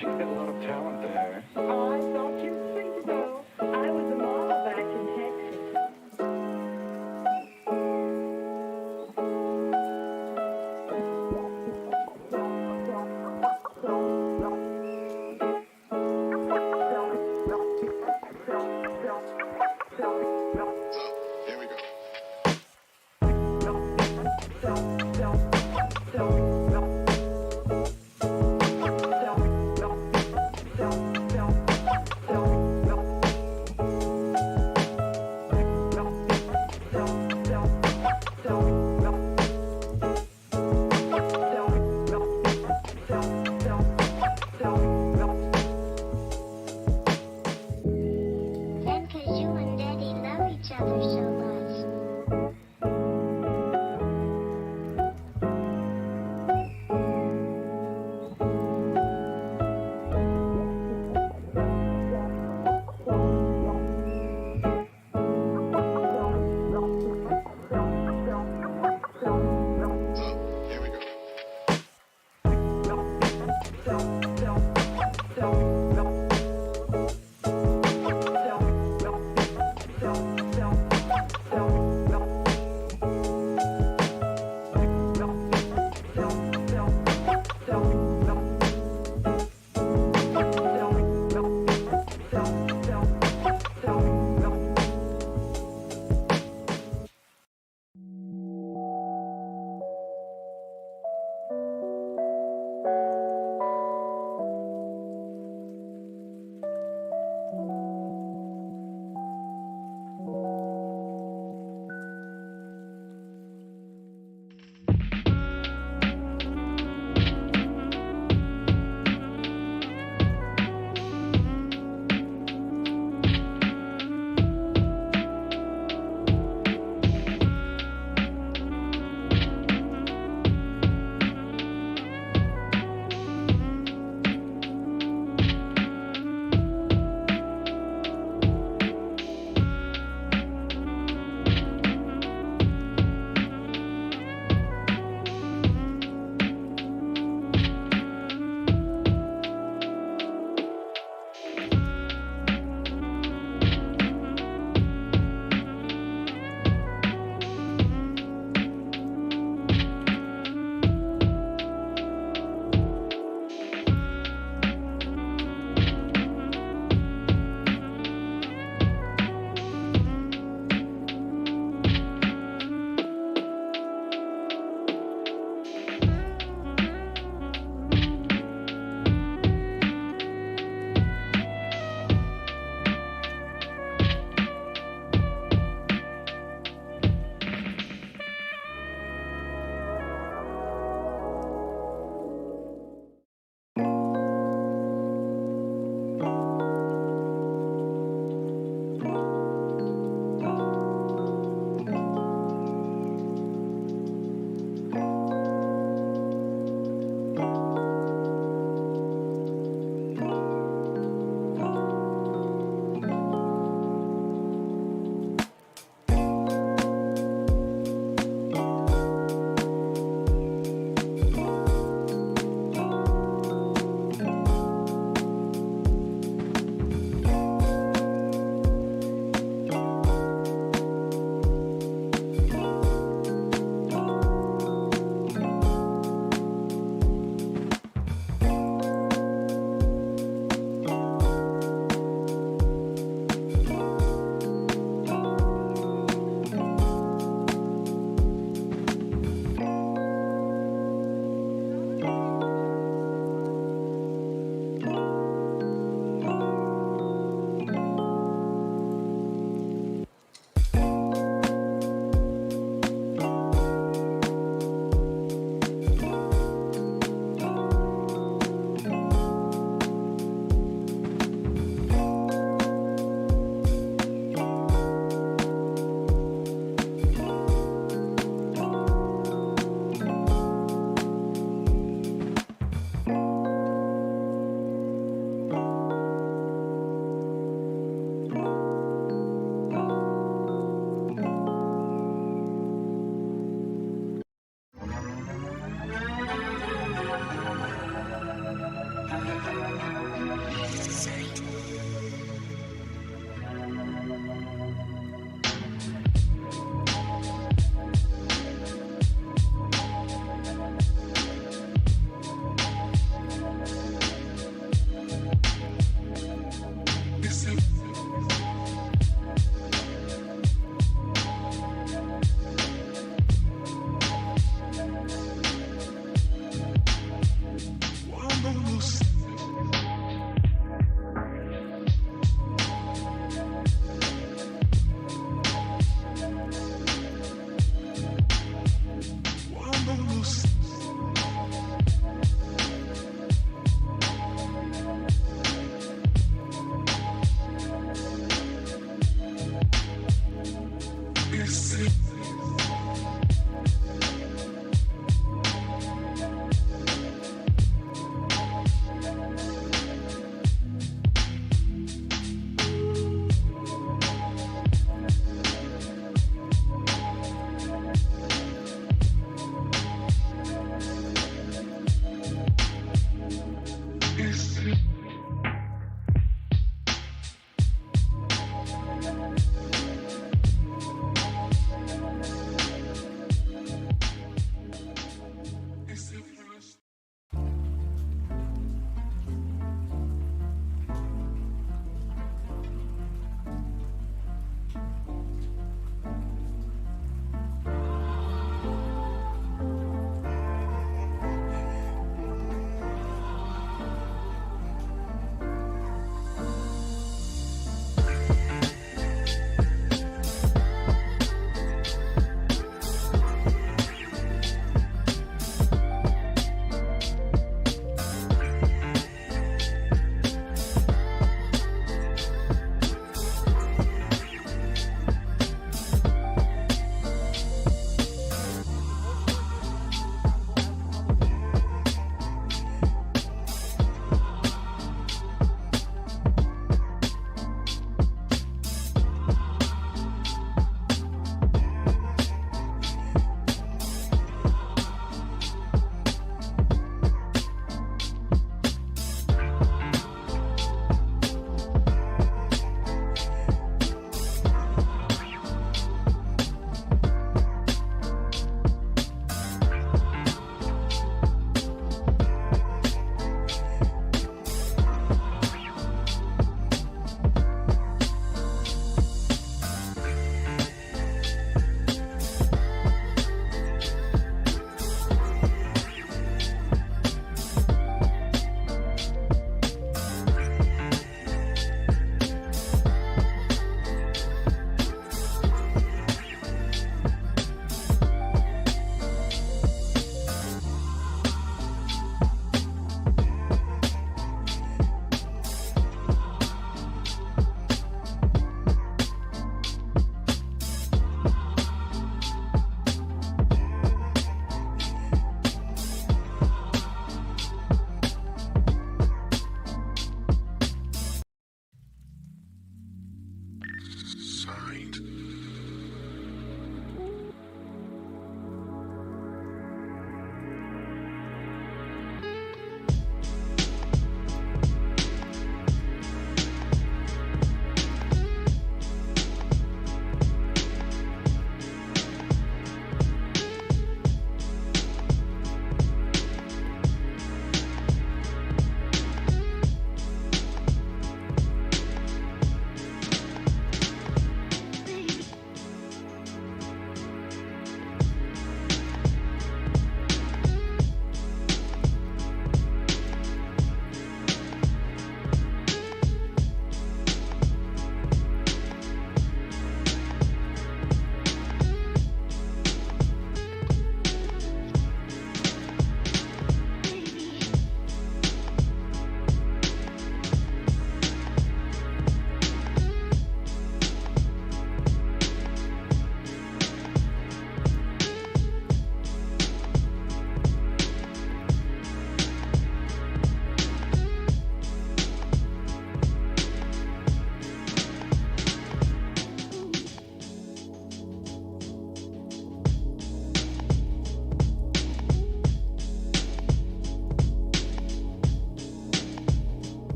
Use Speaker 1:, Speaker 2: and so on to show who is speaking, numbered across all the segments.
Speaker 1: She's got a lot of talent there.
Speaker 2: Oh, I thought you'd think so. I was a model back in Texas.
Speaker 3: Here we go.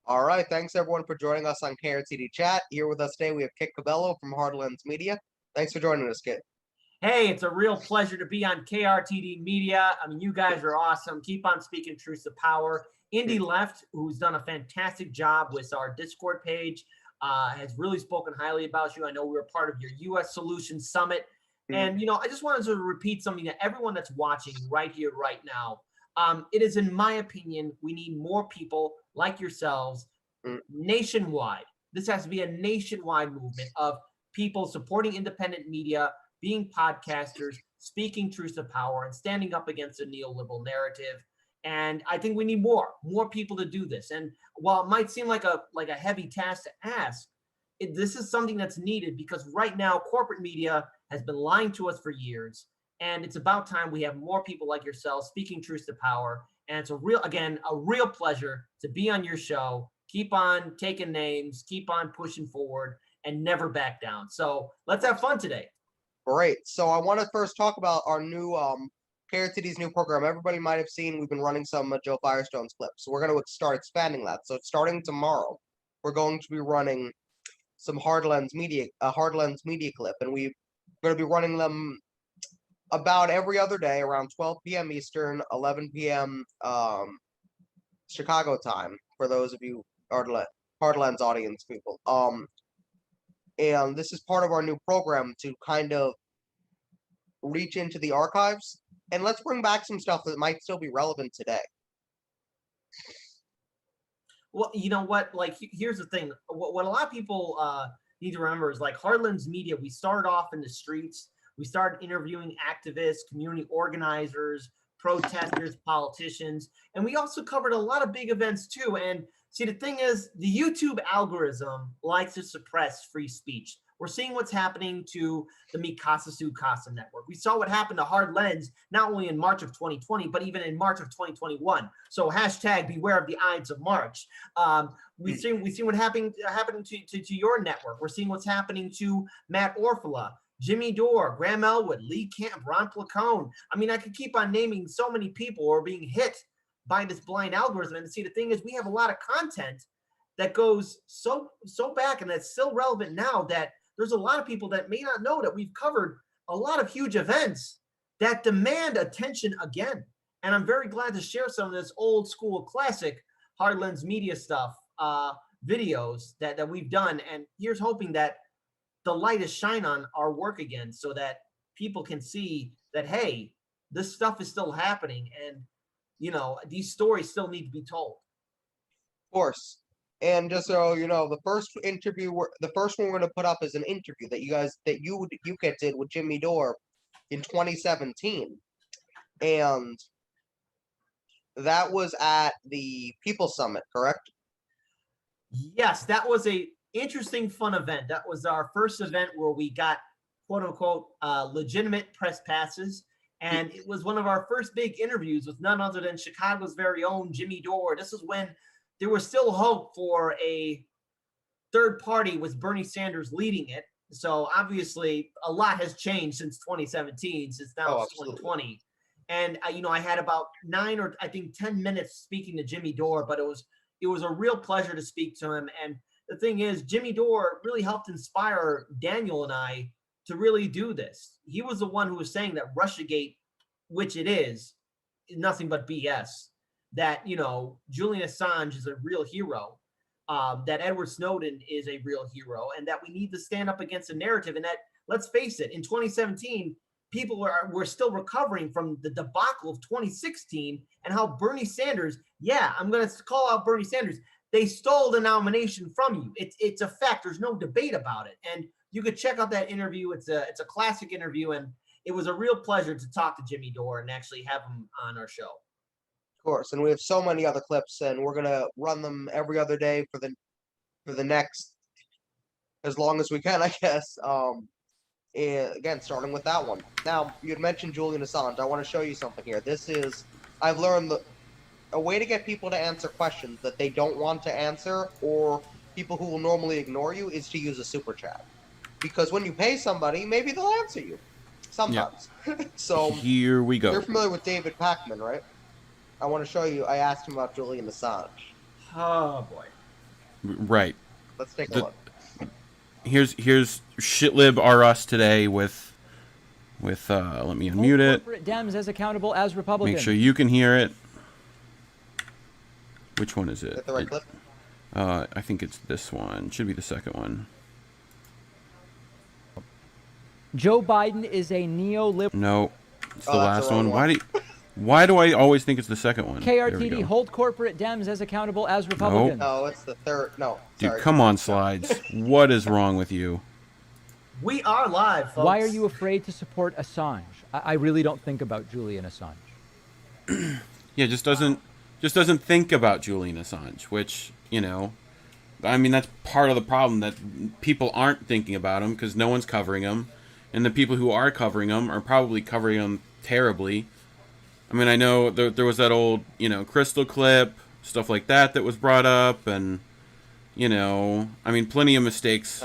Speaker 4: All right, thanks everyone for joining us on KRTD Chat. Here with us today, we have Cabello from Hardlens Media. Thanks for joining us, Kit.
Speaker 5: Hey, it's a real pleasure to be on KRTD Media. I mean, you guys are awesome. Keep on speaking truth to power. Indy Left, who's done a fantastic job with our Discord page, has really spoken highly about you. I know we were part of your U.S. Solutions Summit. And, I just wanted to repeat something to everyone that's watching right here, right now. It is, in my opinion, we need more people like yourselves nationwide. This has to be a nationwide movement of people supporting independent media, being podcasters, speaking truth to power, and standing up against a neoliberal narrative. And I think we need more people to do this. And while it might seem like a heavy task to ask, this is something that's needed because right now corporate media has been lying to us for years. And it's about time we have more people like yourself speaking truth to power. And it's a real pleasure to be on your show. Keep on taking names, keep on pushing forward, and never back down. So let's have fun today.
Speaker 4: Great. So I want to first talk about our new KRTD's new program. Everybody might have seen we've been running some Joe Firestone's clips. So we're going to start expanding that. So starting tomorrow, we're going to be running some Hardlens media clip, and we're going to be running them about every other day around 12 p.m. Eastern, 11 p.m. Chicago time for those of you Hardlens audience people. And this is part of our new program to kind of reach into the archives and let's bring back some stuff that might still be relevant today.
Speaker 5: Well, you know what? Like, here's the thing. What a lot of people need to remember is like Hardlens Media, we started off in the streets. We started interviewing activists, community organizers, protesters, politicians, and we also covered a lot of big events too. And see, the thing is, the YouTube algorithm likes to suppress free speech. We're seeing what's happening to the Mi Casa Su Casa network. We saw what happened to Hardlens not only in March of 2020, but even in March of 2021. So hashtag beware of the Ides of March. We've seen what happening to your network. We're seeing what's happening to Matt Orfala, Jimmy Dore, Graham Elwood, Lee Camp, Ron Placone. I mean, I could keep on naming so many people who are being hit by this blind algorithm. And see, the thing is, we have a lot of content that goes so back and that's still relevant now that there's a lot of people that may not know that we've covered a lot of huge events that demand attention again. And I'm very glad to share some of this old school classic Hardlens Media stuff, videos that we've done. And here's hoping that the light is shine on our work again so that people can see that, hey, this stuff is still happening. And, these stories still need to be told.
Speaker 4: Of course. And just so you know, the first one we're going to put up is an interview that you did with Jimmy Dore in 2017, and that was at the People Summit, correct?
Speaker 5: Yes, that was a interesting, fun event. That was our first event where we got quote unquote legitimate press passes. And it was one of our first big interviews with none other than Chicago's very own Jimmy Dore. This is when there was still hope for a third party with Bernie Sanders leading it. So obviously a lot has changed since 2017, since now it's 2020. And I had about 9 or I think 10 minutes speaking to Jimmy Dore, but it was a real pleasure to speak to him. And the thing is, Jimmy Dore really helped inspire Daniel and I to really do this. He was the one who was saying that Russiagate, which it is nothing but BS, that, Julian Assange is a real hero, that Edward Snowden is a real hero, and that we need to stand up against a narrative. And that, let's face it, in 2017, people were still recovering from the debacle of 2016 and how Bernie Sanders, I'm going to call out Bernie Sanders, they stole the nomination from you. It's a fact. There's no debate about it. And you could check out that interview. It's a classic interview, and it was a real pleasure to talk to Jimmy Dore and actually have him on our show.
Speaker 4: Of course, and we have so many other clips, and we're gonna run them every other day for the next as long as we can, I guess. And again, starting with that one. Now, you had mentioned Julian Assange. I want to show you something here. I've learned a way to get people to answer questions that they don't want to answer, or people who will normally ignore you, is to use a super chat. Because when you pay somebody, maybe they'll answer you. Sometimes. Yeah. So
Speaker 6: here we go.
Speaker 4: You're familiar with David Pakman, right? I want to show you. I asked him about Julian Assange.
Speaker 5: Oh boy.
Speaker 6: Right.
Speaker 4: Let's take a
Speaker 6: The-
Speaker 4: look.
Speaker 6: Here's shitlib r us today with let me
Speaker 7: Hold
Speaker 6: unmute it.
Speaker 7: corporate Dems as accountable as Republicans.
Speaker 6: Make sure you can hear it. Which one is
Speaker 4: Is
Speaker 6: it?
Speaker 4: that the right clip?
Speaker 6: I think it's this one. Should be the second one.
Speaker 7: Joe Biden is a neoliberal.
Speaker 6: No, it's the
Speaker 4: Oh, that's
Speaker 6: last
Speaker 4: the wrong
Speaker 6: one.
Speaker 4: one.
Speaker 6: Why do I always think it's the second one? There we
Speaker 7: KRTD,
Speaker 6: go.
Speaker 7: hold corporate Dems as accountable as Republicans.
Speaker 4: No, it's the third. No,
Speaker 6: Dude,
Speaker 4: sorry.
Speaker 6: come on, slides. What is wrong with you?
Speaker 5: We are live, folks.
Speaker 7: Why are you afraid to support Assange? I really don't think about Julian Assange.
Speaker 6: Yeah, just doesn't think about Julian Assange, which, I mean, that's part of the problem, that people aren't thinking about him because no one's covering him, and the people who are covering him are probably covering him terribly. I mean, I know there was that old, Crystal clip, stuff like that was brought up, and, I mean, plenty of mistakes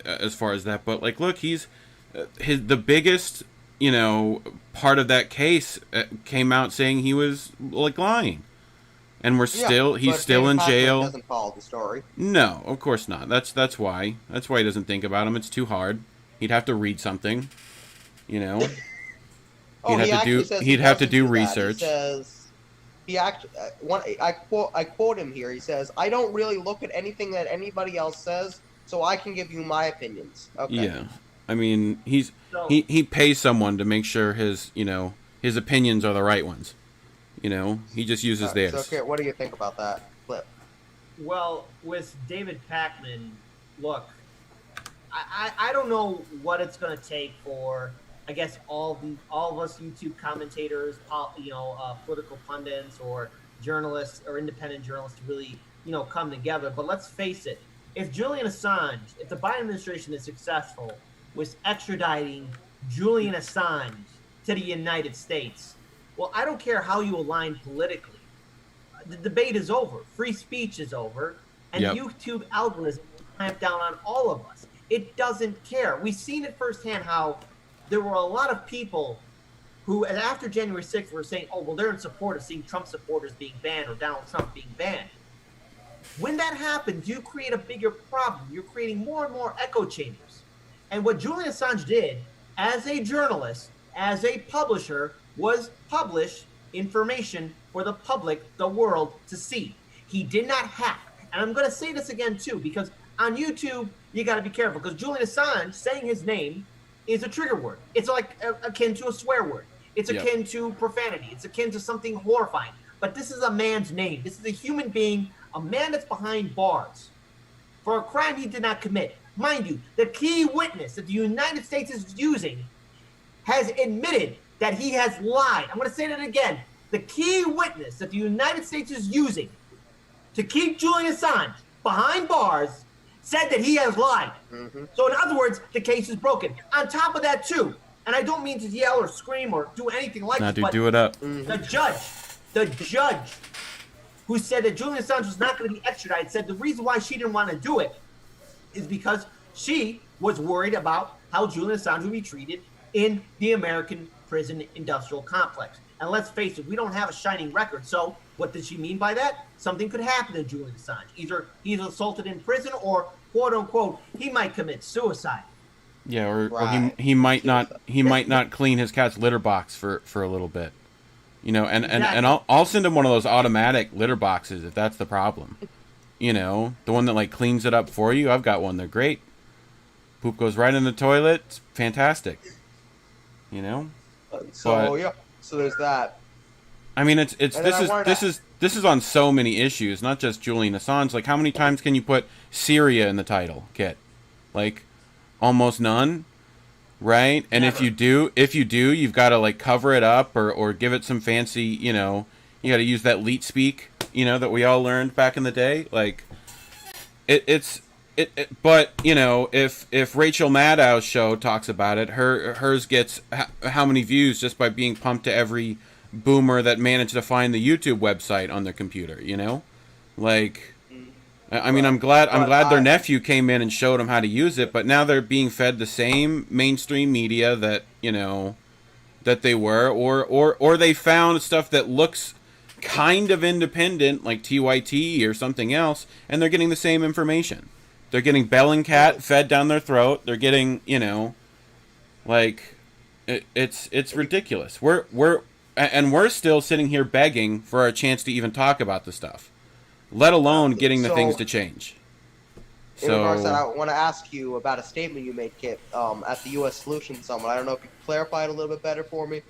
Speaker 6: as far as that. But, like, look, he's the biggest, part of that case came out saying he was, like, lying. And he's still in jail.
Speaker 4: Doesn't follow the story.
Speaker 6: No, of course not. That's why. That's why he doesn't think about him. It's too hard. He'd have to read something, He'd have to do research.
Speaker 4: He says, I quote him here. He says, "I don't really look at anything that anybody else says, so I can give you my opinions." Okay.
Speaker 6: Yeah, I mean, he pays someone to make sure his opinions are the right ones. He just uses theirs.
Speaker 4: So, okay, what do you think about that clip?
Speaker 5: Well, with David Pakman, look, I don't know what it's going to take for, I guess, all of us YouTube commentators, political pundits or journalists or independent journalists to really, come together. But let's face it, if Julian Assange, if the Biden administration is successful with extraditing Julian Assange to the United States, well, I don't care how you align politically. The debate is over. Free speech is over. And
Speaker 6: Yep.
Speaker 5: YouTube algorithm will clamp down on all of us. It doesn't care. We've seen it firsthand how there were a lot of people who, after January 6th, were saying, oh, well, they're in support of seeing Trump supporters being banned or Donald Trump being banned. When that happens, you create a bigger problem. You're creating more and more echo chambers. And what Julian Assange did as a journalist, as a publisher, was publish information for the public, the world, to see. He did not hack. And I'm going to say this again, too, because on YouTube, you got to be careful, because Julian Assange, saying his name, is a trigger word. It's like akin to a swear word. It's akin to profanity. It's akin to something horrifying. But this is a man's name. This is a human being, a man that's behind bars for a crime he did not commit. Mind you, the key witness that the United States is using has admitted that he has lied. I'm going to say that again. The key witness that the United States is using to keep Julian Assange behind bars said that he has lied. Mm-hmm. So in other words, the case is broken. On top of that, too, and I don't mean to yell or scream or do anything like this, but
Speaker 6: do it up.
Speaker 5: the judge who said that Julian Assange was not going to be extradited said the reason why she didn't want to do it is because she was worried about how Julian Assange would be treated in the American prison industrial complex. And let's face it, we don't have a shining record. So what did she mean by that? Something could happen to Julian Assange. Either he's assaulted in prison or, quote unquote, he might commit suicide.
Speaker 6: Yeah, or
Speaker 4: Right.
Speaker 6: he might not clean his cat's litter box for a little bit. And I'll send him one of those automatic litter boxes if that's the problem. The one that like cleans it up for you. I've got one. They're great. Poop goes right in the toilet. It's fantastic.
Speaker 4: So there's that.
Speaker 6: I mean, this is on so many issues, not just Julian Assange. Like, how many times can you put Syria in the title, Kit? Like, almost none, right? And
Speaker 5: Never.
Speaker 6: if you do, you've got to like cover it up or give it some fancy, you got to use that leet speak, that we all learned back in the day. Like, but if Rachel Maddow's show talks about it, hers gets how many views just by being pumped to every boomer that managed to find the YouTube website on their computer. Like, I mean, I'm glad their nephew came in and showed them how to use it, but now they're being fed the same mainstream media that that they were, or they found stuff that looks kind of independent, like TYT or something else, and they're getting the same information. They're getting Bellingcat fed down their throat. They're getting, like, it's ridiculous. We're still sitting here begging for a chance to even talk about the stuff, let alone getting the things to change.
Speaker 4: In regards to that, I want to ask you about a statement you made, Kit, at the U.S. Solutions Summit. I don't know if you could clarify it a little bit better for me.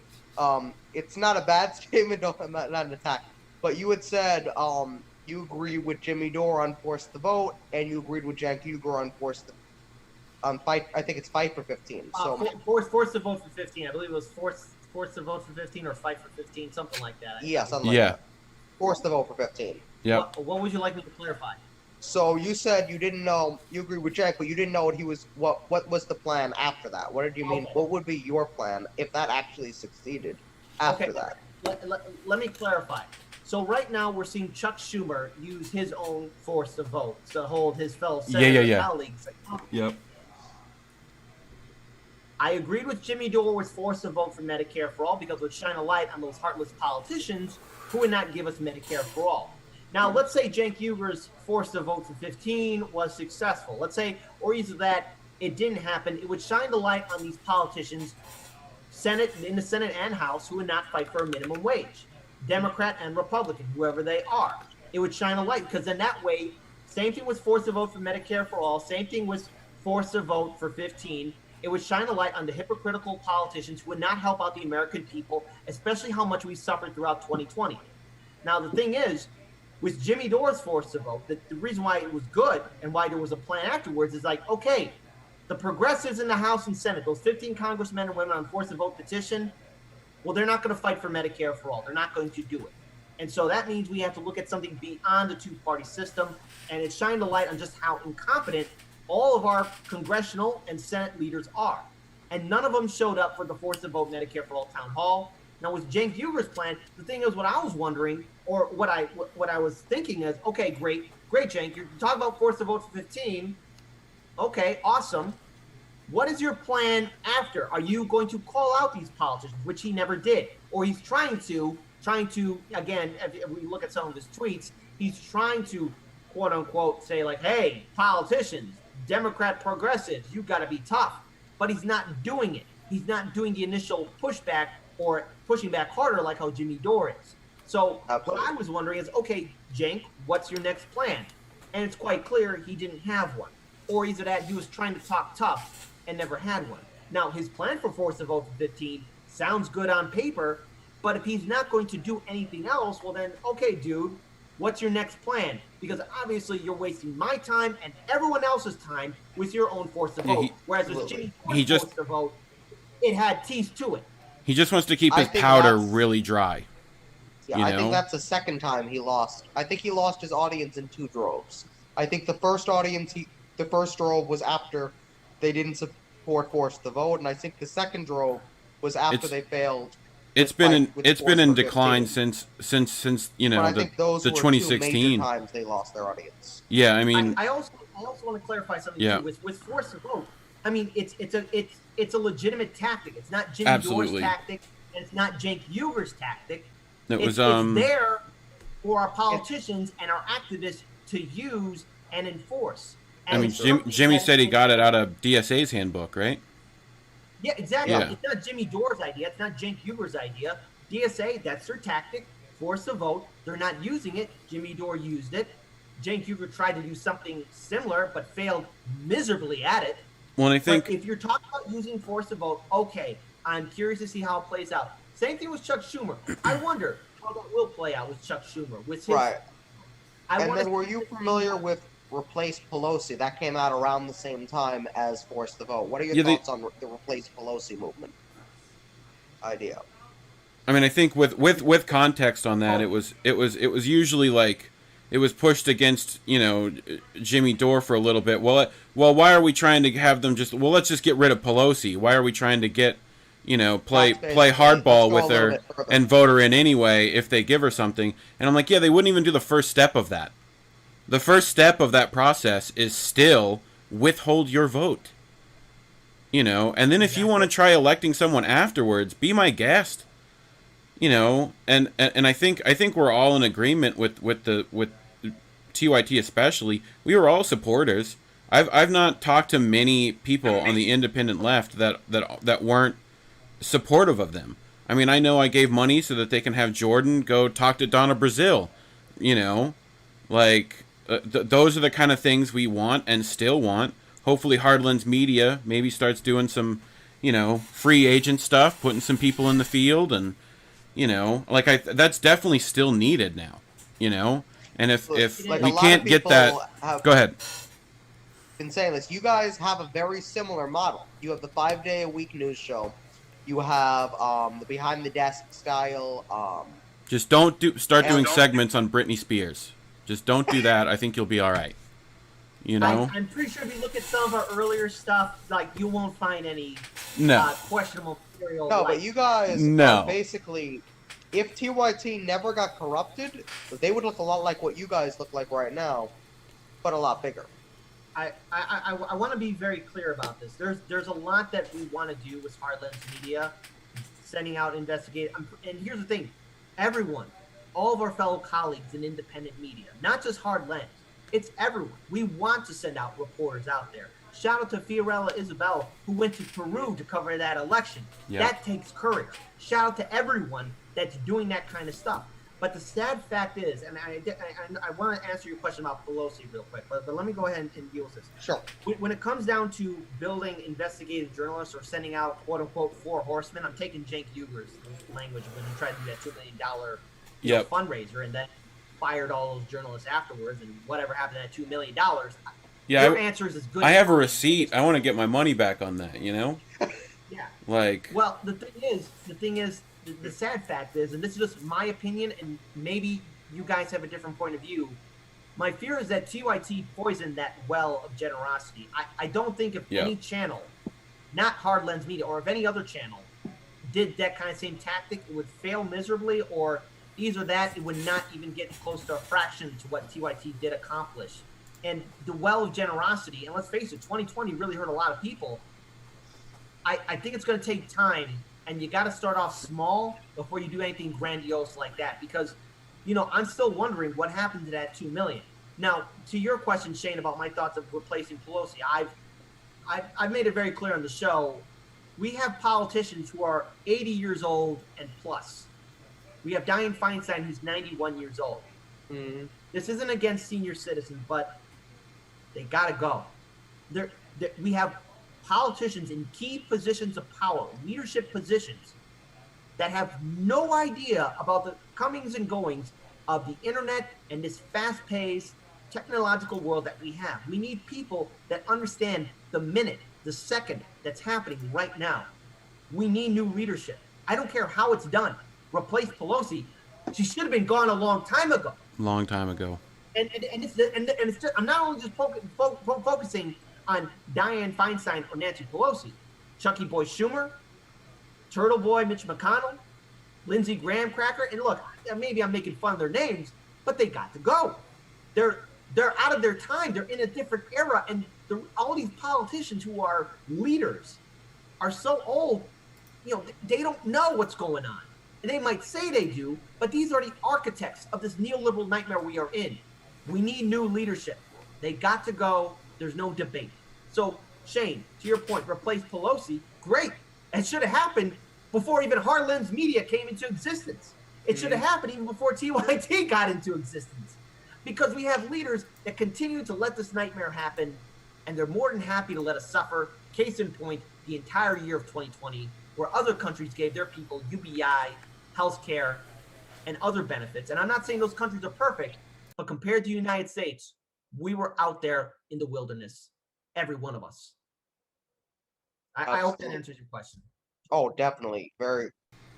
Speaker 4: It's not a bad statement, not an attack, but you had said you agree with Jimmy Dore on Force the Vote, and you agreed with Cenk Uygur on Fight. I think it's Fight for 15. So
Speaker 5: Force the Vote for 15. I believe it was Force the Vote for 15 or Fight for 15, something like that.
Speaker 4: Yeah, something like that. Force the Vote for 15.
Speaker 6: Yeah.
Speaker 5: What would you like me to clarify?
Speaker 4: So you said you didn't know, you agree with Cenk, but you didn't know what was the plan after that. What did you mean?
Speaker 5: Okay.
Speaker 4: What would be your plan if that actually succeeded after that?
Speaker 5: Let me clarify. So right now we're seeing Chuck Schumer use his own Force the Vote to hold his fellow senator colleagues.
Speaker 6: Yep.
Speaker 5: I agreed with Jimmy Dore with Force the Vote for Medicare for All because it would shine a light on those heartless politicians who would not give us Medicare for All. Now, let's say Cenk Uygur's Force the Vote for 15 was successful. Let's say, or either that it didn't happen. It would shine the light on these politicians, in the Senate and House, who would not fight for a minimum wage, Democrat and Republican, whoever they are. It would shine a light because then that way, same thing with Force the Vote for Medicare for All, same thing with Force the Vote for 15. It would shine a light on the hypocritical politicians who would not help out the American people, especially how much we suffered throughout 2020. Now, the thing is, with Jimmy Dore's Force the Vote, the reason why it was good and why there was a plan afterwards is like, okay, the progressives in the House and Senate, those 15 congressmen and women on Force the Vote petition, well, they're not going to fight for Medicare for all. They're not going to do it. And so that means we have to look at something beyond the two-party system, and it shined a light on just how incompetent all of our congressional and Senate leaders are. And none of them showed up for the Force the Vote Medicare for All town hall. Now, with Cenk Uygur's plan, the thing is, what I was wondering, or what I was thinking is, okay, great, Cenk, you're talking about Force the Vote for 15. Okay, awesome. What is your plan after? Are you going to call out these politicians, which he never did, or he's trying to again, if we look at some of his tweets, he's trying to quote unquote say like, hey, politicians, Democrat progressives, you got to be tough, but he's not doing it. He's not doing the initial pushback or pushing back harder like how Jimmy Dore is. So what I was wondering is, okay, Cenk, what's your next plan? And it's quite clear he didn't have one. Or either that he was trying to talk tough and never had one. Now, his plan for Force the Vote for 15 sounds good on paper, but if he's not going to do anything else, well then, okay, dude, what's your next plan? Because obviously you're wasting my time and everyone else's time with your own Force the Vote. Whereas with Jimmy Dore's Force the Vote, it had teeth to it.
Speaker 6: He just wants to keep his powder really dry.
Speaker 4: Yeah, I think that's the second time he lost. I think he lost his audience in two droves. I think the first drove was after they didn't support Force the Vote, and I think the second drove was after they failed.
Speaker 6: It's been in decline since the 2016
Speaker 4: two major times they lost their audience.
Speaker 6: Yeah, I mean,
Speaker 5: I also want to clarify something too. With Force the Vote. I mean, it's a legitimate tactic. It's not Jimmy Dore's tactic, and it's not Cenk Uygur's tactic. It's there for our politicians and our activists to use and enforce. And
Speaker 6: I mean, Jimmy said he got it out of DSA's handbook, right?
Speaker 5: Yeah, exactly.
Speaker 6: Yeah.
Speaker 5: It's not Jimmy Dore's idea. It's not Cenk Uygur's idea. DSA, that's their tactic. Force the Vote. They're not using it. Jimmy Dore used it. Cenk Uygur tried to do something similar, but failed miserably at it.
Speaker 6: Well, I think
Speaker 5: if you're talking about using Force the Vote, okay, I'm curious to see how it plays out. Same thing with Chuck Schumer. I wonder how that will play out with Chuck Schumer. With his,
Speaker 4: right. Then were you familiar with Replace Pelosi? That came out around the same time as Force the Vote. What are your thoughts on the Replace Pelosi movement idea?
Speaker 6: I mean, I think with context on that, it was usually like it was pushed against Jimmy Dore for a little bit. Well, why are we trying to have them just? Well, let's just get rid of Pelosi. Why are we trying to get play hardball with her and vote her in anyway if they give her something? And I'm like, yeah, they wouldn't even do the first step of that. The first step of that process is still withhold your vote. And then if you want to try electing someone afterwards, be my guest. you know, and I think we're all in agreement with TYT especially. We were all supporters. I've not talked to many people on the independent left that weren't supportive of them. I mean, I know I gave money so that they can have Jordan go talk to Donna Brazil. You know, like those are the kind of things we want and still want. Hopefully, Hardlens Media maybe starts doing some, you know, free agent stuff, putting some people in the field, and you know, like that's definitely still needed now. You know, and if
Speaker 4: Like,
Speaker 6: we
Speaker 4: a lot
Speaker 6: can't
Speaker 4: of
Speaker 6: get
Speaker 4: people
Speaker 6: that,
Speaker 4: have
Speaker 6: go ahead.
Speaker 4: been saying this. You guys have a very similar model. You have the 5-day-a-week news show. You have the behind the desk style.
Speaker 6: Just don't start
Speaker 4: And-
Speaker 6: doing segments on Britney Spears. Just don't do that. I think you'll be all right. You know?
Speaker 5: I'm pretty sure if you look at some of our earlier stuff, like you won't find any
Speaker 6: No.
Speaker 5: questionable material.
Speaker 4: No,
Speaker 5: like,
Speaker 4: but you guys
Speaker 6: No.
Speaker 4: are basically, if TYT never got corrupted, they would look a lot like what you guys look like right now, but a lot bigger.
Speaker 5: I want to be very clear about this. There's a lot that we want to do with Hardlens Media, sending out investigate. And here's the thing, everyone, all of our fellow colleagues in independent media, not just Hardlens, it's everyone. We want to send out reporters out there. Shout out to Fiorella Isabel, who went to Peru to cover that election.
Speaker 6: Yep.
Speaker 5: That takes courage. Shout out to everyone that's doing that kind of stuff. But the sad fact is, and I want to answer your question about Pelosi real quick, but let me go ahead and deal with this.
Speaker 4: Sure.
Speaker 5: When it comes down to building investigative journalists or sending out quote unquote 4 horsemen, I'm taking Cenk Uyghur's language when he tried to do that $2 million
Speaker 6: Yep.
Speaker 5: fundraiser and then fired all those journalists afterwards, and whatever happened to that $2 million.
Speaker 6: Yeah,
Speaker 5: Your answer is as good.
Speaker 6: I
Speaker 5: as
Speaker 6: have a
Speaker 5: mine.
Speaker 6: receipt. I want to get my money back on that, you know?
Speaker 5: Yeah.
Speaker 6: Like,
Speaker 5: Well, the thing is, the sad fact is, and this is just my opinion, and maybe you guys have a different point of view. My fear is that TYT poisoned that well of generosity. I don't think if
Speaker 6: Yeah.
Speaker 5: any channel, not Hardlens Media, or if any other channel did that kind of same tactic, it would fail miserably, or either that, it would not even get close to a fraction to what TYT did accomplish. And the well of generosity, and let's face it, 2020 really hurt a lot of people. I think it's going to take time, and you got to start off small before you do anything grandiose like that. Because, you know, I'm still wondering what happened to that $2 million. Now, to your question, Shane, about my thoughts of replacing Pelosi, I've made it very clear on the show. We have politicians who are 80 years old and plus. We have Dianne Feinstein, who's 91 years old.
Speaker 4: Mm-hmm.
Speaker 5: This isn't against senior citizens, but they got to go. We have politicians in key positions of power, leadership positions, that have no idea about the comings and goings of the internet and this fast-paced technological world that we have. We need people that understand the minute, the second that's happening right now. We need new leadership. I don't care how it's done. Replace Pelosi. She should have been gone a long time ago.
Speaker 6: long time ago.
Speaker 5: And it's just, I'm not only just focusing on Dianne Feinstein or Nancy Pelosi, Chucky Boy Schumer, Turtle Boy Mitch McConnell, Lindsey Graham Cracker, and look, maybe I'm making fun of their names, but they got to go. They're out of their time. They're in a different era, and all these politicians who are leaders are so old, you know, they don't know what's going on. And they might say they do, but these are the architects of this neoliberal nightmare we are in. We need new leadership. They got to go. There's no debate. So, Shane, to your point, replace Pelosi. Great. It should have happened before even Hardlens Media came into existence. It should have happened even before TYT got into existence. Because we have leaders that continue to let this nightmare happen, and they're more than happy to let us suffer. Case in point, the entire year of 2020, where other countries gave their people UBI, health care, and other benefits. And I'm not saying those countries are perfect, but compared to the United States, we were out there in the wilderness, every one of us. I hope that
Speaker 4: Absolutely.
Speaker 5: answers your question.
Speaker 4: Oh, definitely. Very.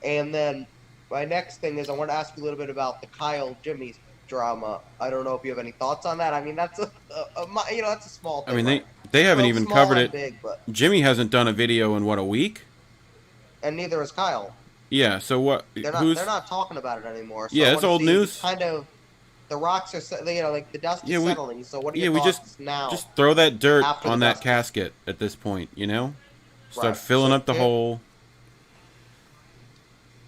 Speaker 4: And then my next thing is I want to ask you a little bit about the Kyle Jimmy drama. I don't know if you have any thoughts on that. I mean, that's that's a small thing.
Speaker 6: I mean,
Speaker 4: right?
Speaker 6: they haven't
Speaker 4: Well,
Speaker 6: even
Speaker 4: small
Speaker 6: covered
Speaker 4: and
Speaker 6: it.
Speaker 4: big, but
Speaker 6: Jimmy hasn't done a video in, what, a week?
Speaker 4: and neither is Kyle.
Speaker 6: Yeah, so what?
Speaker 4: They're
Speaker 6: Who's...
Speaker 4: not talking about it anymore. So
Speaker 6: Yeah,
Speaker 4: I
Speaker 6: it's
Speaker 4: wanna
Speaker 6: old
Speaker 4: see
Speaker 6: news.
Speaker 4: Kind of, the rocks are, like the dust is
Speaker 6: Yeah, we-
Speaker 4: settling. So what are
Speaker 6: yeah,
Speaker 4: your
Speaker 6: we
Speaker 4: thoughts now?
Speaker 6: Just throw that dirt
Speaker 4: After the
Speaker 6: on that
Speaker 4: dust.
Speaker 6: casket at this point, you know? Start
Speaker 4: Right.
Speaker 6: filling
Speaker 4: So
Speaker 6: up the
Speaker 4: it-
Speaker 6: hole.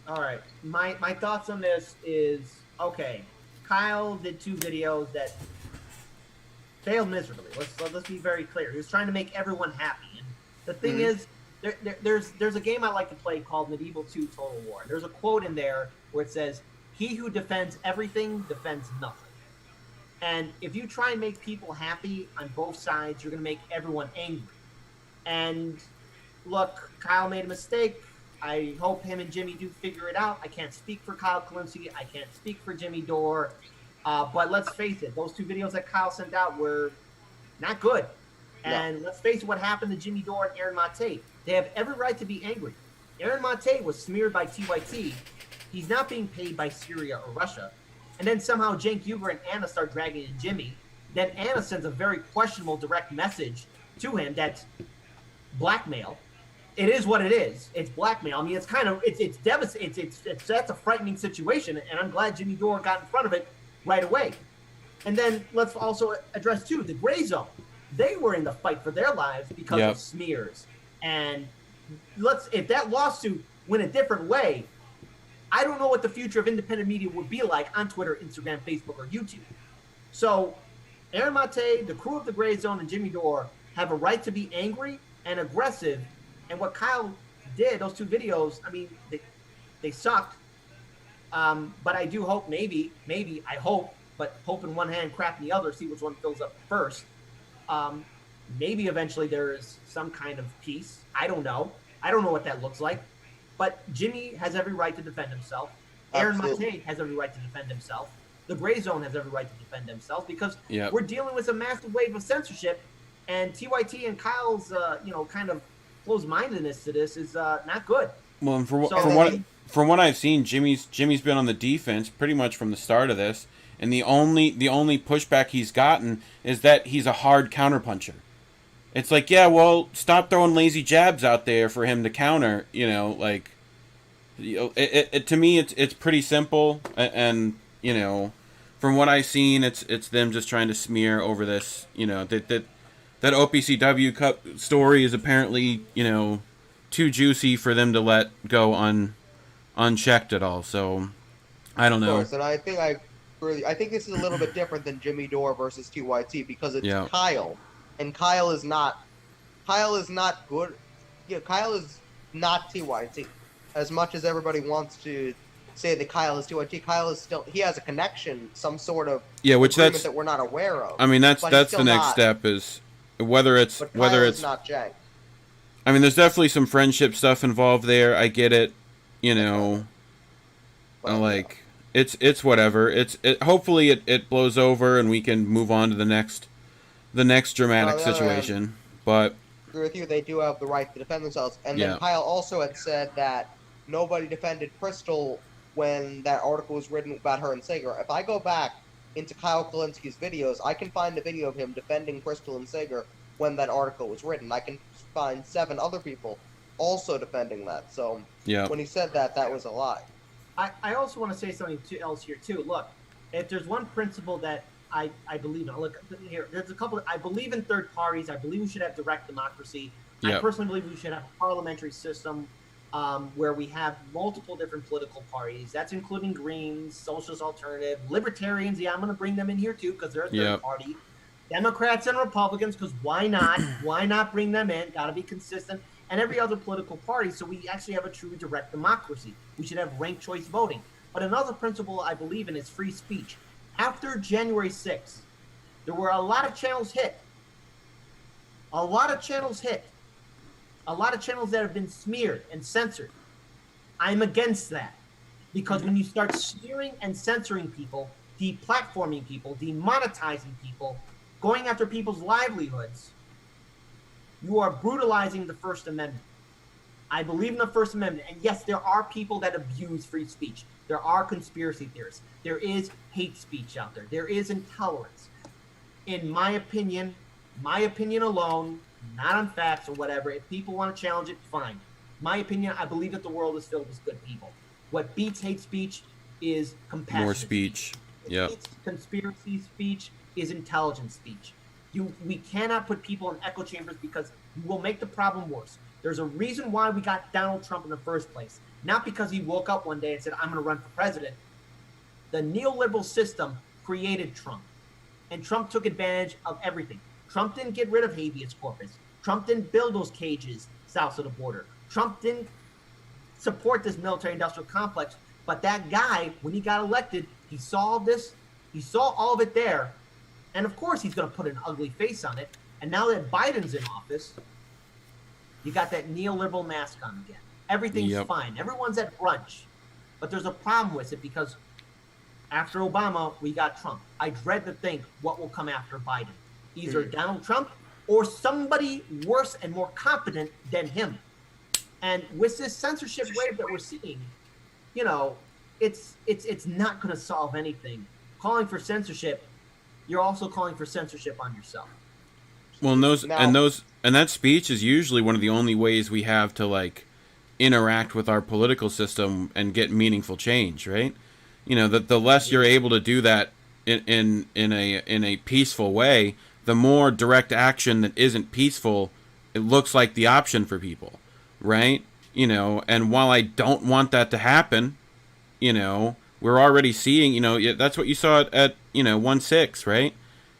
Speaker 5: All right. my thoughts on this is, okay, Kyle did 2 videos that failed miserably. Let's be very clear. He was trying to make everyone happy. And the thing is, there's a game I like to play called Medieval 2 Total War. There's a quote in there where it says, "He who defends everything defends nothing." And if you try and make people happy on both sides, you're going to make everyone angry. And look, Kyle made a mistake. I hope him and Jimmy do figure it out. I can't speak for Kyle Kalinske. I can't speak for Jimmy Dore. But let's face it, those 2 videos that Kyle sent out were not good. And let's face it, what happened to Jimmy Dore and Aaron Mate. They have every right to be angry. Aaron Mate was smeared by TYT. He's not being paid by Syria or Russia. And then somehow Cenk Uygur and Anna start dragging in Jimmy. Then Anna sends a very questionable direct message to him that's blackmail. It is what it is. It's blackmail. I mean, it's kind of it's devastating. It's that's a frightening situation, and I'm glad Jimmy Dore got in front of it right away. And then let's also address too the gray zone. They were in the fight for their lives because of smears. And if that lawsuit went a different way, I don't know what the future of independent media would be like on Twitter, Instagram, Facebook, or YouTube. So Aaron Mate, the crew of the Gray Zone, and Jimmy Dore have a right to be angry and aggressive. And what Kyle did, those 2 videos, I mean, they sucked. But I do hope, maybe, I hope, but hope in one hand, crap in the other, see which one fills up first. Maybe eventually there is some kind of peace. I don't know. I don't know what that looks like. But Jimmy has every right to defend himself. Aaron Mate has every right to defend himself. The Gray Zone has every right to defend himself because we're dealing with a massive wave of censorship. And TYT and Kyle's, kind of closed-mindedness to this is not good.
Speaker 6: Well, and from what I've seen, Jimmy's been on the defense pretty much from the start of this, and the only pushback he's gotten is that he's a hard counterpuncher. It's like, yeah, well, stop throwing lazy jabs out there for him to counter. To me, it's pretty simple, and from what I've seen, it's them just trying to smear over this. That OPCW Cup story is apparently, too juicy for them to let go unchecked at all. So, I don't know.
Speaker 4: Of course, and I think this is a little bit different than Jimmy Dore versus TYT because it's Kyle, and Kyle is not good. Kyle is not TYT. As much as everybody wants to say that Kyle is TYT, Kyle is still, he has a connection, some sort of agreement that we're not aware of.
Speaker 6: I mean, that's the next step is whether it's
Speaker 4: not Cenk.
Speaker 6: I mean, there's definitely some friendship stuff involved there. I get it, it's whatever. Hopefully it blows over and we can move on to the next dramatic situation. But
Speaker 4: I agree with you, they do have the right to defend themselves. And then Kyle also had said that nobody defended Crystal when that article was written about her and Sager. If I go back into Kyle Kalinske's videos, I can find a video of him defending Crystal and Sager when that article was written. I can find 7 other people also defending that. So when he said that was a lie.
Speaker 5: I also want to say something else here too. Look, if there's one principle that I believe in, look here, there's a couple. I believe in third parties. I believe we should have direct democracy. I personally believe we should have a parliamentary system where we have multiple different political parties. That's including Greens, Socialist Alternative, Libertarians. Yeah, I'm going to bring them in here too because they're a third party. Democrats and Republicans, because why not? Why not bring them in? Got to be consistent. And every other political party, so we actually have a true direct democracy. We should have ranked choice voting. But another principle I believe in is free speech. After January 6th, there were a lot of channels hit. A lot of channels hit. A lot of channels that have been smeared and censored. I'm against that. Because when you start smearing and censoring people, deplatforming people, demonetizing people, going after people's livelihoods, you are brutalizing the First Amendment. I believe in the First Amendment. And yes, there are people that abuse free speech. There are conspiracy theorists. There is hate speech out there. There is intolerance. In my opinion alone, not on facts or whatever, if people want to challenge it, fine. My opinion, I believe that the world is filled with good people. What beats hate speech is compassion.
Speaker 6: More speech. Yeah.
Speaker 5: Conspiracy speech is intelligent speech. We cannot put people in echo chambers because you will make the problem worse. There's a reason why we got Donald Trump in the first place. not because he woke up one day and said, I'm going to run for president. The neoliberal system created Trump, and Trump took advantage of everything. Trump didn't get rid of habeas corpus. Trump didn't build those cages south of the border. Trump didn't support this military-industrial complex. But that guy, when he got elected, he saw this. He saw all of it there. And of course, he's going to put an ugly face on it. And now that Biden's in office, you got that neoliberal mask on again. Everything's fine. Everyone's at brunch. But there's a problem with it because after Obama, we got Trump. I dread to think what will come after Biden. Either Donald Trump or somebody worse and more competent than him. And with this censorship wave that we're seeing, you know, it's not going to solve anything. Calling for censorship, you're also calling for censorship on yourself.
Speaker 6: Well, and that speech is usually one of the only ways we have to like interact with our political system and get meaningful change, right? You know, the less you're able to do that in a peaceful way, the more direct action that isn't peaceful, it looks like the option for people, right? You know, and while I don't want that to happen, you know, we're already seeing, you know, that's what you saw at 1-6, right?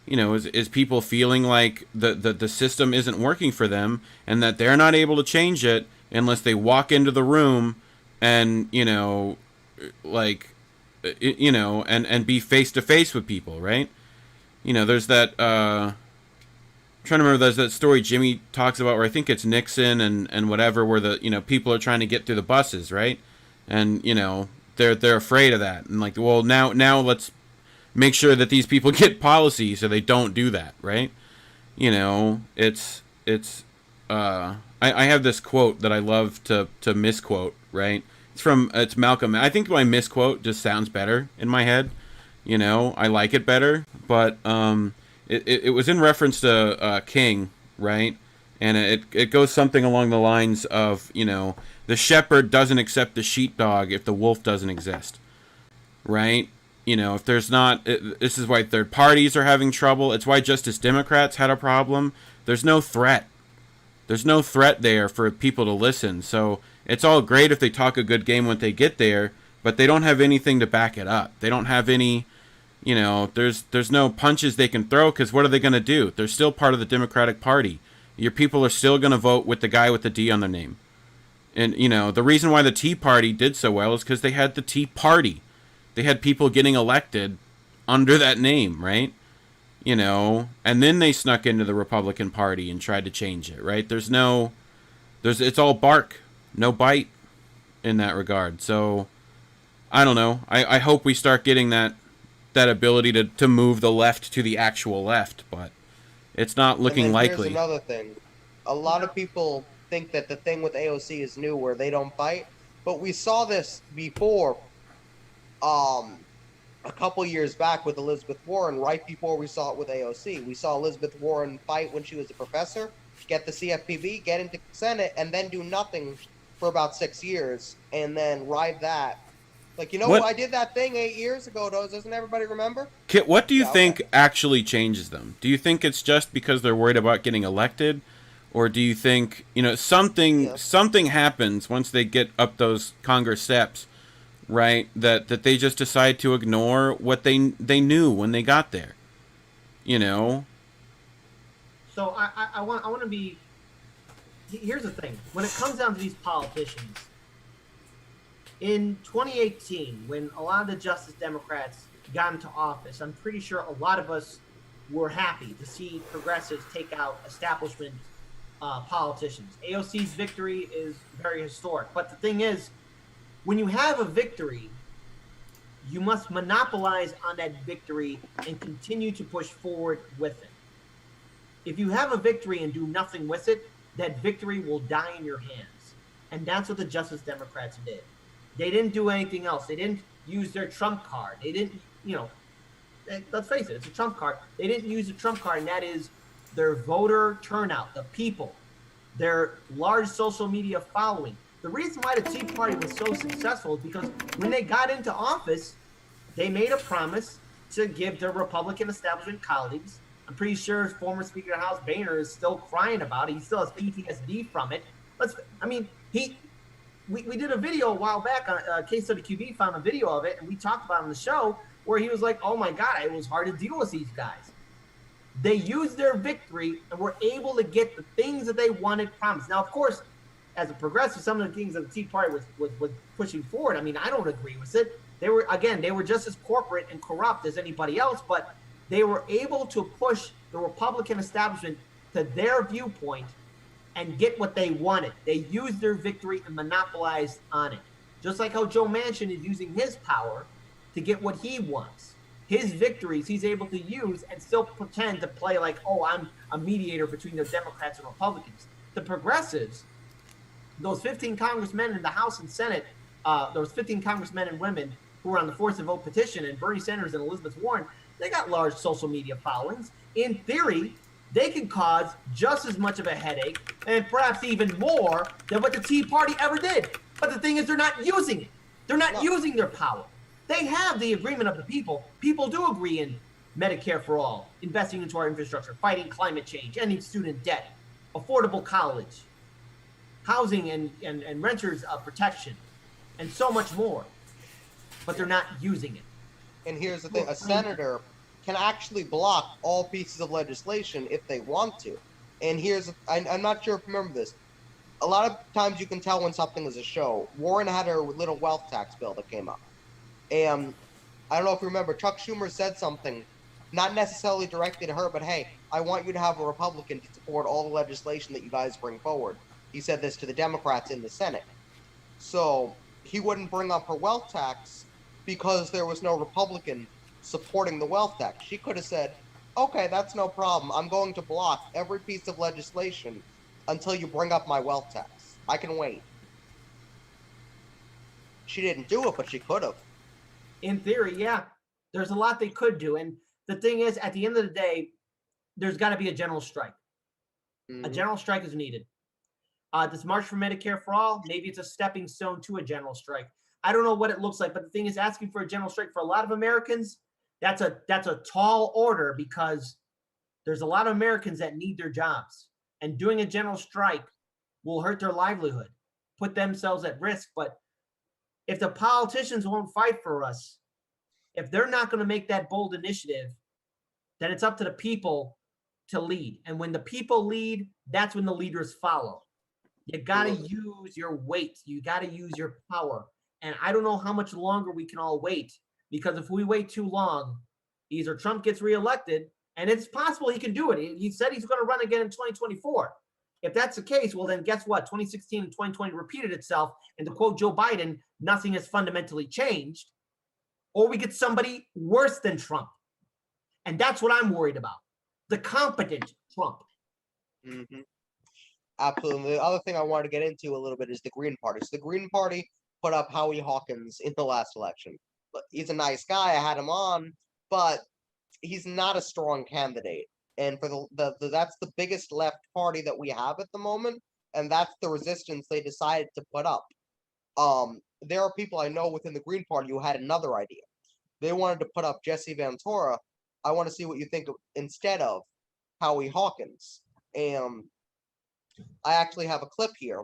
Speaker 6: You know, is people feeling like the system isn't working for them and that they're not able to change it unless they walk into the room and, you know, like, you know, and be face to face with people, right? You know, there's that, I'm trying to remember, there's that story Jimmy talks about where I think it's Nixon and whatever, where the, you know, people are trying to get through the buses, right? And, you know, they're afraid of that. And like, well, now let's make sure that these people get policy so they don't do that, right? You know, I have this quote that I love to misquote, right? It's Malcolm. I think my misquote just sounds better in my head. You know, I like it better, but it was in reference to King, right? And it goes something along the lines of, you know, the shepherd doesn't accept the sheepdog if the wolf doesn't exist, right? You know, if there's not, this is why third parties are having trouble. It's why Justice Democrats had a problem. There's no threat. There's no threat there for people to listen. So it's all great if they talk a good game when they get there, but they don't have anything to back it up. They don't have any, you know, there's no punches they can throw because what are they going to do? They're still part of the Democratic Party. Your people are still going to vote with the guy with the D on their name. And, you know, the reason why the Tea Party did so well is because they had the Tea Party. They had people getting elected under that name, right? You know, and then they snuck into the Republican Party and tried to change it, right? It's all bark, no bite in that regard. So, I don't know. I hope we start getting that ability to move the left to the actual left, but it's not looking likely.
Speaker 4: Here's another thing. A lot of people think that the thing with AOC is new where they don't fight, but we saw this before a couple years back with Elizabeth Warren, right before we saw it with AOC. We saw Elizabeth Warren fight when she was a professor, get the CFPB, get into Senate, and then do nothing for about 6 years, and then ride that. Like, you know, I did that thing 8 years ago, doesn't everybody remember?
Speaker 6: Kit, what do you think actually changes them? Do you think it's just because they're worried about getting elected? Or do you think, you know, something happens once they get up those Congress steps, right, that they just decide to ignore what they knew when they got there, you know?
Speaker 5: So I want to be, here's the thing. When it comes down to these politicians, in 2018, when a lot of the Justice Democrats got into office, I'm pretty sure a lot of us were happy to see progressives take out establishment politicians. AOC's victory is very historic. But the thing is, when you have a victory, you must monopolize on that victory and continue to push forward with it. If you have a victory and do nothing with it, that victory will die in your hands. And that's what the Justice Democrats did. They didn't do anything else. They didn't use their Trump card. They didn't, you know, let's face it, it's a Trump card. They didn't use the Trump card, and that is their voter turnout, the people, their large social media following. The reason why the Tea Party was so successful is because when they got into office, they made a promise to give their Republican establishment colleagues. I'm pretty sure former Speaker of the House Boehner is still crying about it. He still has PTSD from it. we did a video a while back on Case Study QB found a video of it, and we talked about it on the show where he was like, "Oh my God, it was hard to deal with these guys. They used their victory and were able to get the things that they wanted promised." Now, of course, as a progressive, some of the things that the Tea Party was pushing forward, I mean, I don't agree with it. They were just as corporate and corrupt as anybody else, but they were able to push the Republican establishment to their viewpoint and get what they wanted. They used their victory and monopolized on it. Just like how Joe Manchin is using his power to get what he wants. His victories he's able to use and still pretend to play like, oh, I'm a mediator between the Democrats and Republicans. The progressives, those 15 congressmen in the House and Senate, those 15 congressmen and women who were on the Force the Vote petition, and Bernie Sanders and Elizabeth Warren, they got large social media followings. In theory, they can cause just as much of a headache and perhaps even more than what the Tea Party ever did. But the thing is, they're not using it. They're not using their power. They have the agreement of the people. People do agree in Medicare for all, investing into our infrastructure, fighting climate change, ending student debt, affordable college, housing and renters protection, and so much more. But they're not using it.
Speaker 4: And here's the thing, a senator can actually block all pieces of legislation if they want to. And I'm not sure if you remember this. A lot of times you can tell when something is a show. Warren had her little wealth tax bill that came up. And I don't know if you remember, Chuck Schumer said something, not necessarily directed to her, but hey, I want you to have a Republican to support all the legislation that you guys bring forward. He said this to the Democrats in the Senate. So he wouldn't bring up her wealth tax because there was no Republican supporting the wealth tax. She could have said, okay, that's no problem. I'm going to block every piece of legislation until you bring up my wealth tax. I can wait. She didn't do it, but she could have.
Speaker 5: In theory, yeah. There's a lot they could do. And the thing is, at the end of the day, there's got to be a general strike. Mm-hmm. A general strike is needed. This March for Medicare for All, maybe it's a stepping stone to a general strike. I don't know what it looks like, but the thing is, asking for a general strike for a lot of Americans, that's a tall order because there's a lot of Americans that need their jobs. And doing a general strike will hurt their livelihood, put themselves at risk. But if the politicians won't fight for us, if they're not going to make that bold initiative, then it's up to the people to lead. And when the people lead, that's when the leaders follow. You got to use your weight. You got to use your power. And I don't know how much longer we can all wait, because if we wait too long, either Trump gets reelected, and it's possible he can do it. He said he's going to run again in 2024. If that's the case, well, then guess what? 2016 and 2020 repeated itself. And to quote Joe Biden, nothing has fundamentally changed. Or we get somebody worse than Trump. And that's what I'm worried about. The competent Trump.
Speaker 4: Mm-hmm. Absolutely. The other thing I wanted to get into a little bit is the Green Party. So the Green Party put up Howie Hawkins in the last election. But he's a nice guy. I had him on, but he's not a strong candidate. And for that's the biggest left party that we have at the moment, and that's the resistance they decided to put up. There are people I know within the Green Party who had another idea. They wanted to put up Jesse Ventura. I want to see what you think of, instead of Howie Hawkins. And I actually have a clip here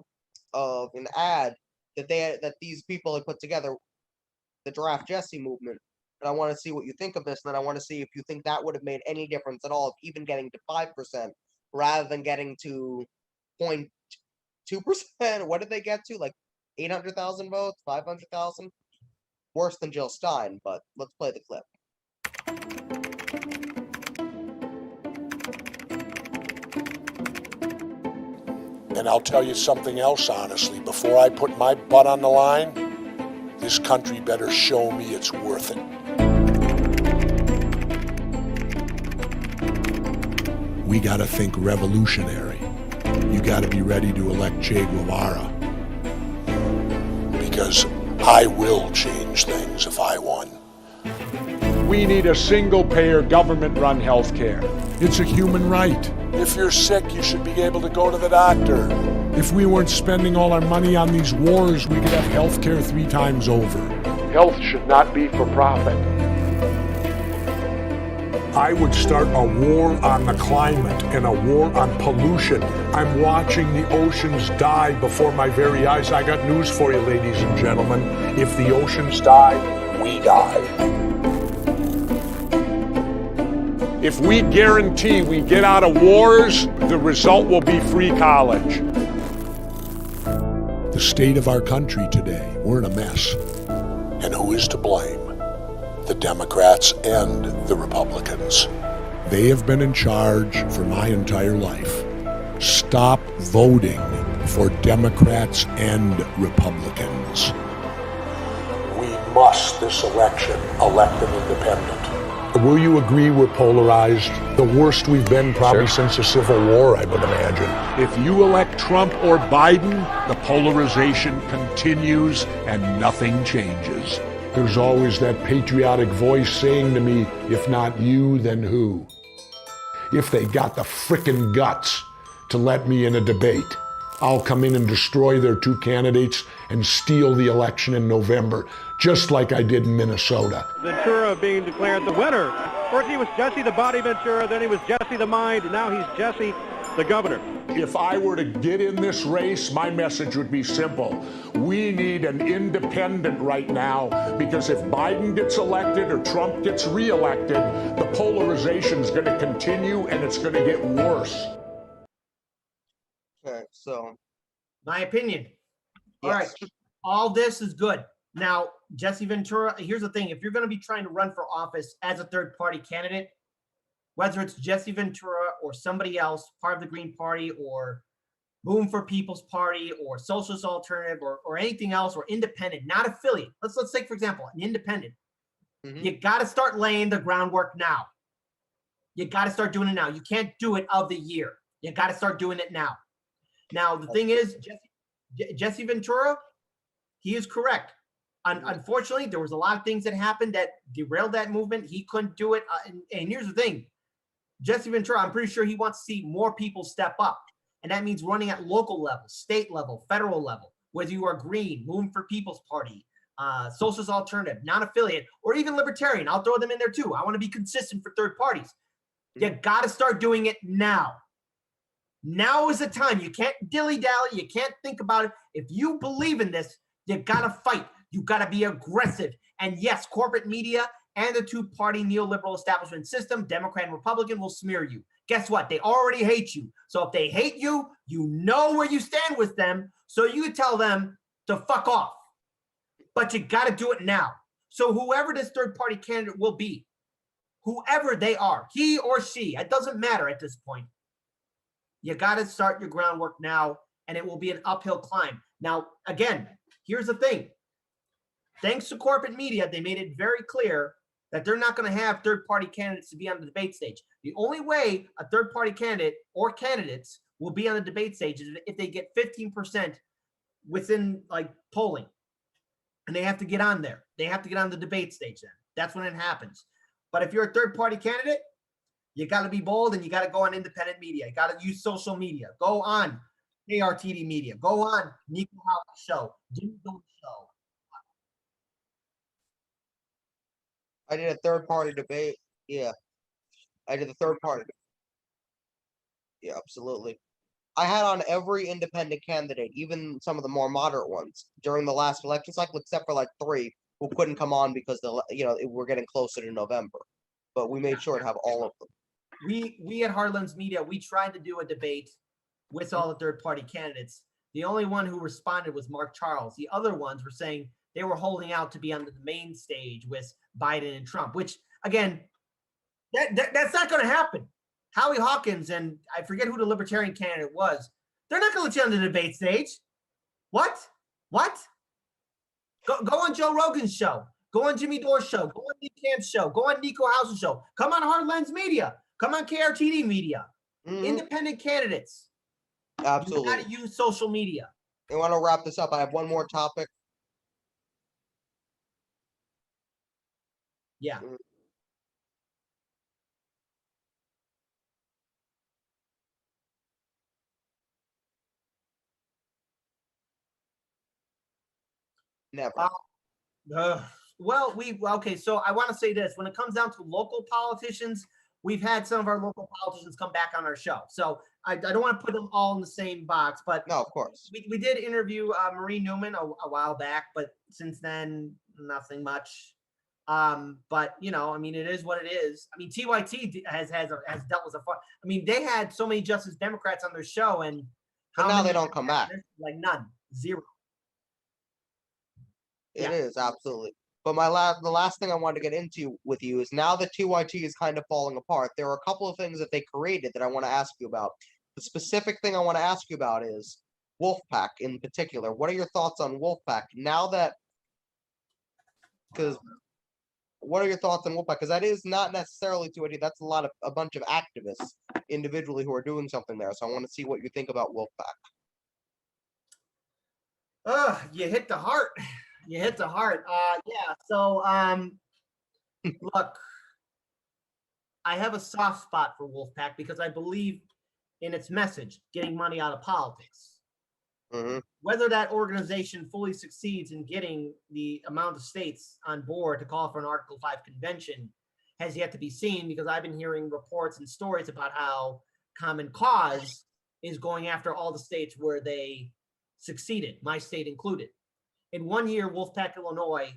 Speaker 4: of an ad that these people had put together, the Draft Jesse movement. And I want to see what you think of this, and then I want to see if you think that would have made any difference at all, even getting to 5% rather than getting to 0.2%. What did they get to? Like 800,000 votes, 500,000? Worse than Jill Stein, but let's play the clip.
Speaker 8: And I'll tell you something else, honestly. Before I put my butt on the line, this country better show me it's worth it. We gotta think revolutionary. You gotta be ready to elect Che Guevara. Because I will change things if I won.
Speaker 9: We need a single-payer, government-run health care.
Speaker 8: It's a human right. If you're sick, you should be able to go to the doctor. If we weren't spending all our money on these wars, we could have health care 3 times over.
Speaker 9: Health should not be for profit.
Speaker 8: I would start a war on the climate and a war on pollution. I'm watching the oceans die before my very eyes. I got news for you, ladies and gentlemen. If the oceans die, we die. If we guarantee we get out of wars, the result will be free college. The state of our country today, we're in a mess. And who is to blame? The Democrats and the Republicans. They have been in charge for my entire life. Stop voting for Democrats and Republicans. We must, this election, elect an independent. Will you agree we're polarized? The worst we've been probably since the Civil War, I would imagine. If you elect Trump or Biden, the polarization continues and nothing changes. There's always that patriotic voice saying to me, if not you, then who? If they got the frickin' guts to let me in a debate, I'll come in and destroy their two candidates and steal the election in November, just like I did in Minnesota.
Speaker 10: Ventura being declared the winner. First he was Jesse the Body Ventura, then he was Jesse the Mind, and now he's Jesse the Governor.
Speaker 8: If I were to get in this race, my message would be simple. We need an independent right now, because if Biden gets elected or Trump gets reelected, the polarization is going to continue and it's going to get worse.
Speaker 4: Okay, so
Speaker 5: My opinion. All right.
Speaker 4: yes.
Speaker 5: All this is good. Now, Jesse Ventura, here's the thing. If you're going to be trying to run for office as a third party candidate, whether it's Jesse Ventura or somebody else, part of the Green Party or Boom for People's Party or Socialist Alternative or anything else or independent, not affiliate. Let's take, for example, an independent. You got to start laying the groundwork now. You got to start doing it now. You can't do it of the year. You got to start doing it now. Now, the thing is, Jesse Ventura, he is correct. Unfortunately, there was a lot of things that happened that derailed that movement. He couldn't do it. And here's the thing. Jesse Ventura, I'm pretty sure he wants to see more people step up. And that means running at local level, state level, federal level, whether you are Green, Moving for People's Party, Socialist Alternative, non-affiliate, or even Libertarian. I'll throw them in there too. I want to be consistent for third parties. You got to start doing it now. Now is the time. You can't dilly-dally. You can't think about it. If you believe in this, you got to fight. You got to be aggressive. And yes, corporate media and the two-party neoliberal establishment system, Democrat and Republican, will smear you. Guess what? They already hate you. So if they hate you, you know where you stand with them. So you tell them to fuck off. But you got to do it now. So whoever this third-party candidate will be, whoever they are, he or she, it doesn't matter at this point. You got to start your groundwork now, and it will be an uphill climb. Now, again, here's the thing. Thanks to corporate media, they made it very clear that they're not going to have third-party candidates to be on the debate stage. The only way a third-party candidate or candidates will be on the debate stage is if they get 15% within like polling. And they have to get on there. They have to get on the debate stage then. That's when it happens. But if you're a third-party candidate, you got to be bold and you got to go on independent media. You got to use social media. Go on KRTD media. Go on Nico House show. Jimmy Dole show.
Speaker 4: I did a third party debate. Yeah. I did the third party. Yeah, absolutely. I had on every independent candidate, even some of the more moderate ones, during the last election cycle, except for like 3 who couldn't come on because we're getting closer to November. But we made sure to have all of them.
Speaker 5: We at Hardlens Media, we tried to do a debate with all the third-party candidates. The only one who responded was Mark Charles. The other ones were saying they were holding out to be on the main stage with Biden and Trump, which, again, that's not going to happen. Howie Hawkins, and I forget who the Libertarian candidate was, they're not going to let you on the debate stage. What? Go on Joe Rogan's show. Go on Jimmy Dore's show. Go on Nick Camp's show. Go on Nico House's show. Come on Hardlens Media. Come on KRTD Media. Independent candidates.
Speaker 4: Absolutely.
Speaker 5: You got to use social media.
Speaker 4: I want to wrap this up. I have one more topic.
Speaker 5: Yeah.
Speaker 4: Never.
Speaker 5: Well, okay, so I want to say this. When it comes down to local politicians, we've had some of our local politicians come back on our show. So I don't want to put them all in the same box, but
Speaker 4: No, of course.
Speaker 5: we did interview Marie Newman a while back, but since then, nothing much. But you know, I mean, it is what it is. I mean, TYT has dealt with I mean, they had so many Justice Democrats on their show, and
Speaker 4: But now they don't come back.
Speaker 5: Like none, zero.
Speaker 4: It is absolutely. But the last thing I wanted to get into with you is now that TYT is kind of falling apart. There are a couple of things that they created that I want to ask you about. The specific thing I want to ask you about is Wolfpack in particular. What are your thoughts on Wolfpack now that? Because what are your thoughts on Wolfpack? Because that is not necessarily TYT. That's a bunch of activists individually who are doing something there. So I want to see what you think about Wolfpack.
Speaker 5: You hit the heart. You hit the heart. Yeah. So, look, I have a soft spot for Wolfpack because I believe in its message, getting money out of politics.
Speaker 4: Mm-hmm.
Speaker 5: Whether that organization fully succeeds in getting the amount of states on board to call for an Article 5 convention has yet to be seen, because I've been hearing reports and stories about how Common Cause is going after all the states where they succeeded, my state included. In 1 year, Wolfpack Illinois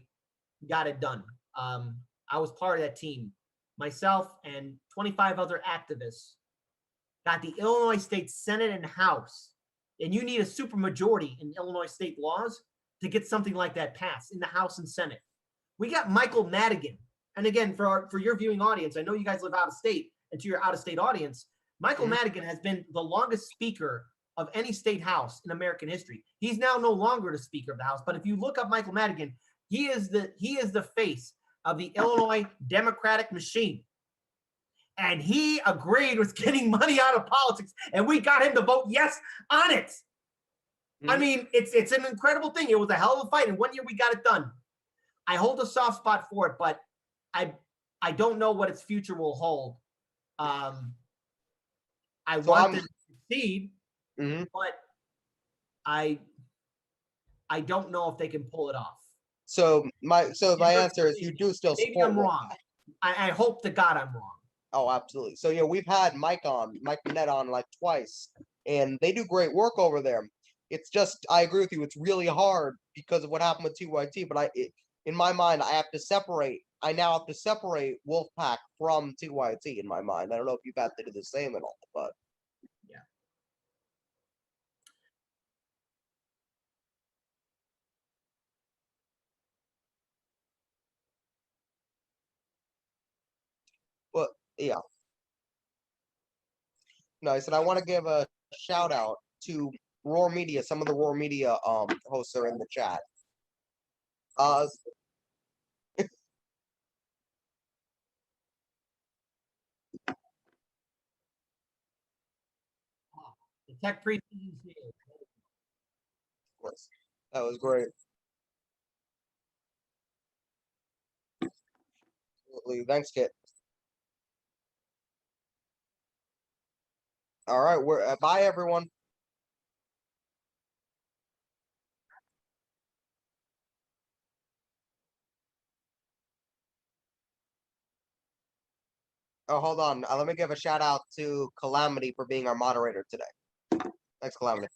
Speaker 5: got it done. I was part of that team. Myself and 25 other activists got the Illinois State Senate and House. And you need a supermajority in Illinois state laws to get something like that passed in the House and Senate. We got Michael Madigan. And again, for your viewing audience, I know you guys live out of state, and to your out-of-state audience, Michael Madigan has been the longest speaker of any state house in American history. He's now no longer the Speaker of the House, but if you look up Michael Madigan, he is the face of the Illinois Democratic machine. And he agreed with getting money out of politics, and we got him to vote yes on it. I mean, it's an incredible thing. It was a hell of a fight, and 1 year we got it done. I hold a soft spot for it, but I don't know what its future will hold. I want them to succeed, but I don't know if they can pull it off.
Speaker 4: So my answer is you do still support.
Speaker 5: Maybe I'm wrong. I hope to God I'm wrong.
Speaker 4: Oh, absolutely. So yeah, we've had Mike Minette on like twice, and they do great work over there. It's just, I agree with you, it's really hard because of what happened with TYT, but in my mind, I now have to separate Wolfpack from TYT in my mind. I don't know if you've had to do the same at all, but
Speaker 5: yeah.
Speaker 4: But yeah. Nice. And I want to give a shout out to Roar Media. Some of the Roar Media hosts are in the chat.
Speaker 5: The tech pre
Speaker 4: that was great. Absolutely. Thanks, Kit. All right, we're bye everyone. Oh, hold on. Let me give a shout out to Calamity for being our moderator today. Thanks, Calamity.